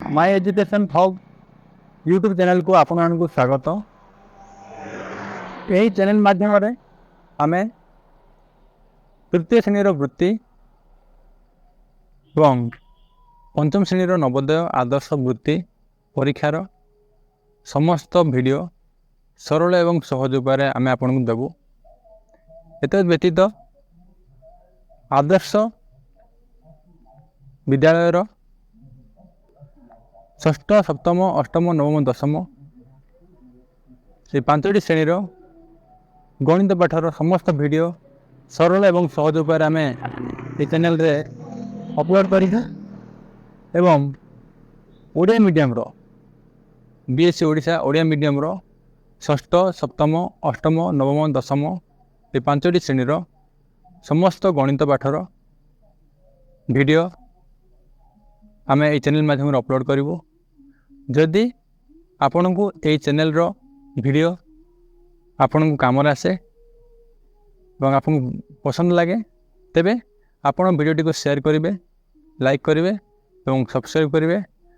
My education hub YouTube channel को आपको स्वागत। यही चैनल माध्यम आम तृतीय श्रेणी वृत्ति और पंचम श्रेणी नवोदय आदर्श वृत्ति परीक्षार समस्त वीडियो सरल एवं सहज उपाय आम आपको देवु। एत व्यतीत आदर्श विद्यालय षष्ठ सप्तम अष्टम नवम दशम से 5टी श्रेणीर गणित पाठर समस्त वीडियो सरल एवं सहज उपाय आम ये चैनल रे अपलोड करिछा एवं ओडिया मीडियम रो बीएससी ओडिशा ओडिया मीडियम रो षष्ठ सप्तम अष्टम नवम दशम ये 5टी श्रेणीर समस्त गणित पाठर वीडियो आम ये चैनल माध्यम अपलोड करूँ। जदि आपण को ये चैनल रो वीडियो आपण को काम आसे और आपको पसंद लगे तेबे आपण वीडियो को शेयर करेंगे, लाइक करेंगे और सब्सक्राइब करेंगे।